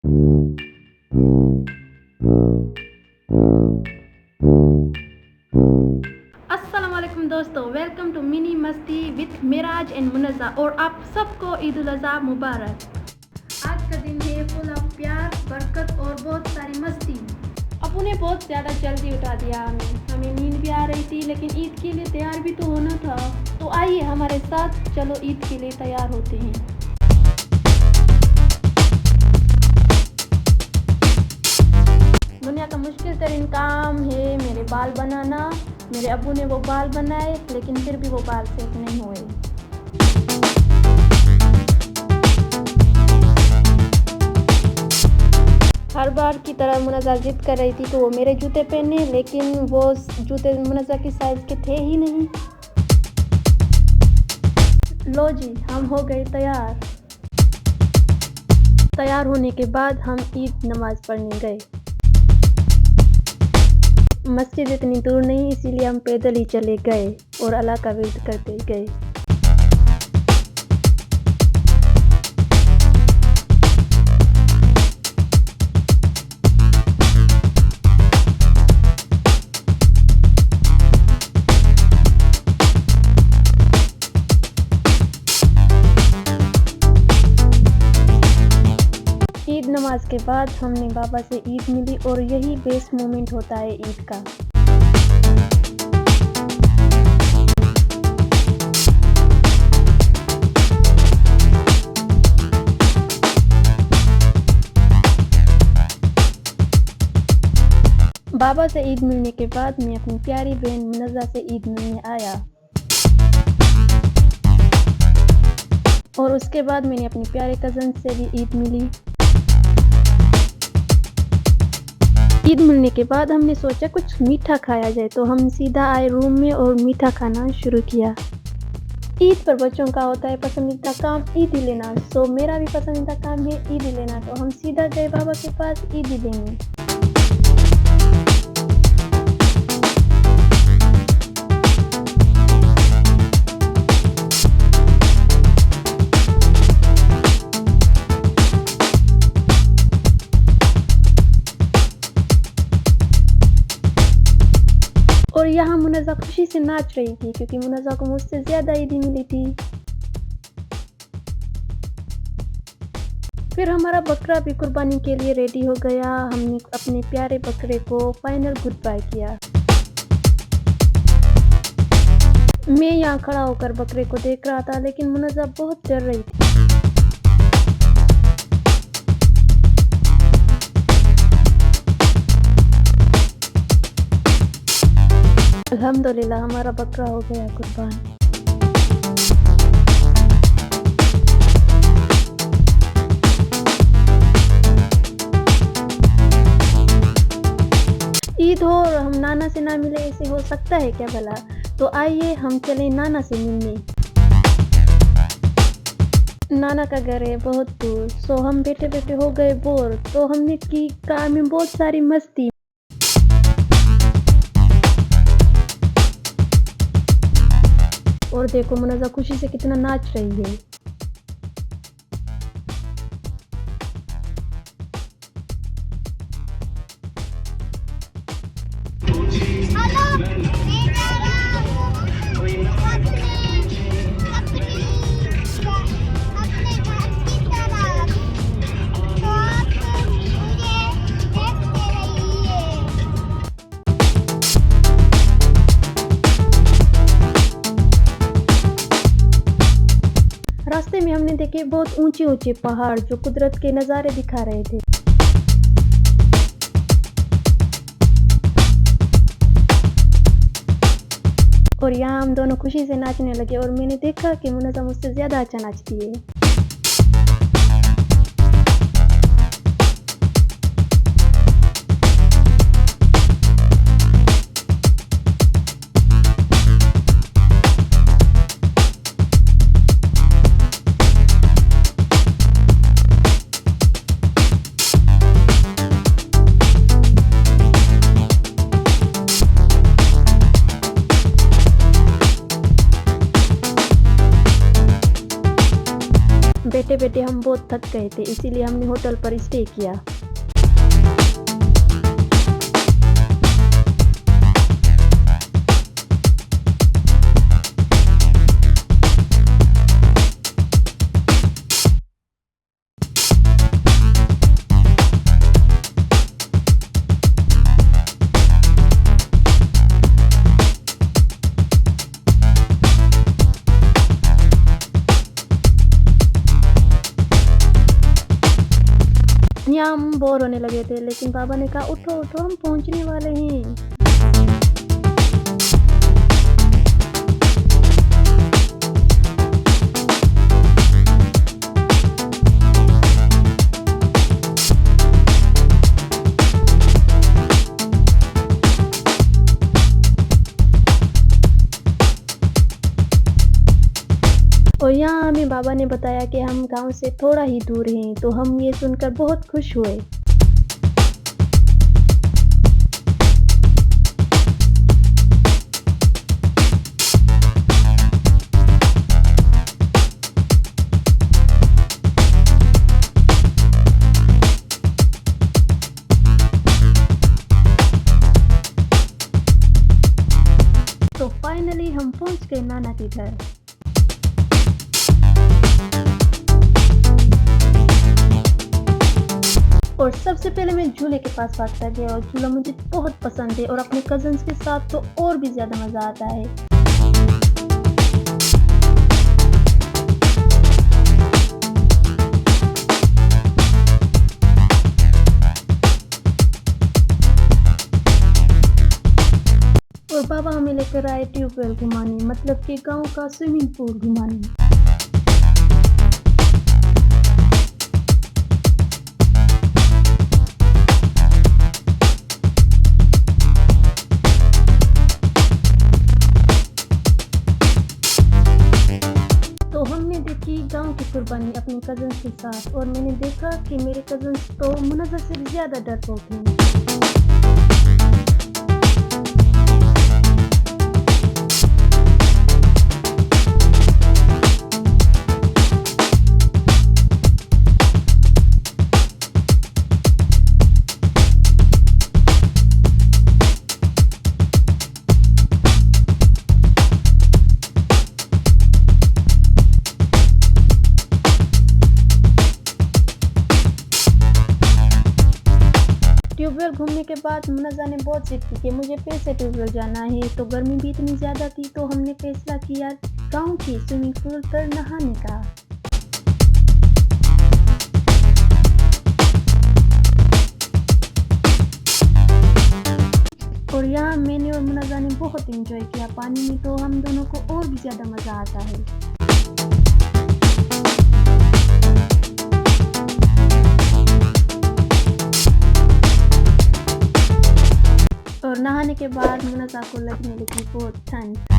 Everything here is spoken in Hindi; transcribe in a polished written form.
अस्सलाम वालेकुम दोस्तों, वेलकम टू मिनी मस्ती विथ मिराज एंड मुनज़्ज़ा और आप सबको ईद उल अज़हा मुबारक। आज का दिन है फुल ऑफ प्यार, बरकत और बहुत सारी मस्ती। अबू ने बहुत ज़्यादा जल्दी उठा दिया हमें नींद भी आ रही थी, लेकिन ईद के लिए तैयार भी तो होना था। तो आइए हमारे साथ, चलो ईद के लिए तैयार होते हैं। दुनिया का मुश्किल तरीन काम है मेरे बाल बनाना। मेरे अब्बू ने वो बाल बनाए, लेकिन फिर भी वो बाल सेट नहीं हुए। हर बार की तरह मुनज़्ज़ा जिद कर रही थी कि वो मेरे जूते पहने, लेकिन वो जूते मुनज़्ज़ा की साइज़ के थे ही नहीं। लो जी, हम हो गए तैयार। तैयार होने के बाद हम ईद नमाज़ पढ़ने गए। मस्जिद इतनी दूर नहीं, इसीलिए हम पैदल ही चले गए और अल्लाह का विर्द करते गए। ईद नमाज के बाद हमने बाबा से ईद मिली और यही बेस्ट मोमेंट होता है ईद का। बाबा से ईद मिलने के बाद मैं अपनी प्यारी बहन मुनज़्ज़ा से ईद मिलने आया और उसके बाद मैंने अपनी प्यारे कज़न से भी ईद मिली। ईद मिलने के बाद हमने सोचा कुछ मीठा खाया जाए, तो हम सीधा आए रूम में और मीठा खाना शुरू किया। ईद पर बच्चों का होता है पसंदीदा काम ईद ही लेना, सो मेरा भी पसंदीदा काम है ईद ही लेना, तो हम सीधा गए बाबा के पास ईद ही लेने। और यहाँ मुनज़्ज़ा खुशी से नाच रही थी, क्योंकि मुनज़्ज़ा को मुझसे ज़्यादा ईदी मिली थी। फिर हमारा बकरा भी कुर्बानी के लिए रेडी हो गया। हमने अपने प्यारे बकरे को फाइनल गुड बाय किया। मैं यहाँ खड़ा होकर बकरे को देख रहा था, लेकिन मुनज़्ज़ा बहुत डर रही थी। अल्हम्दुलिल्लाह हमारा बकरा हो गया कुर्बान। ईद हो और हम नाना से ना मिले, ऐसे हो सकता है क्या भला? तो आइए हम चले नाना से मिलने। नाना का घर है बहुत दूर, सो हम बैठे बैठे हो गए बोर, तो हमने की कार में बहुत सारी मस्ती। और देखो मुनज़्ज़ा खुशी से कितना नाच रही है। रास्ते में हमने देखे बहुत ऊंचे ऊंचे पहाड़ जो कुदरत के नज़ारे दिखा रहे थे। और यहाँ हम दोनों खुशी से नाचने लगे और मैंने देखा कि मुनज़्ज़ा मुझसे ज़्यादा अच्छा नाचती है। बैठे बैठे हम बहुत थक गए थे, इसीलिए हमने होटल पर स्टे किया। यहाँ हम बोर होने लगे थे, लेकिन पापा ने कहा उठो उठो, हम पहुँचने वाले हैं। और यहाँ हमें बाबा ने बताया कि हम गांव से थोड़ा ही दूर हैं, तो हम ये सुनकर बहुत खुश हुए। तो फाइनली हम पहुंच गए नाना के घर। और सबसे पहले मैं झूले के पास भागता गया, और झूला मुझे बहुत पसंद है और अपने कजन्स के साथ तो और भी ज़्यादा मज़ा आता है। और बाबा हमें लेकर आए ट्यूबवेल घुमाने, मतलब कि गांव का स्विमिंग पूल घुमाने। तो हमने देखी गांव की कुर्बानी अपने कजन्स के साथ, और मैंने देखा कि मेरे कजन्स तो मुनज़्ज़ा से भी ज़्यादा डरपोक हैं। ट्यूबवेल घूमने के बाद मुनज़्ज़ा ने बहुत जिद की कि मुझे फिर से ट्यूबवेल जाना है, तो गर्मी भी इतनी ज़्यादा थी, तो हमने फैसला किया गांव की स्विमिंग पूल पर नहाने का। और यहाँ मैंने और मुनज़्ज़ा ने बहुत एंजॉय किया पानी में, तो हम दोनों को और भी ज़्यादा मज़ा आता है। और नहाने के बाद मुनज़्ज़ा को लगने लगी बहुत ठंड।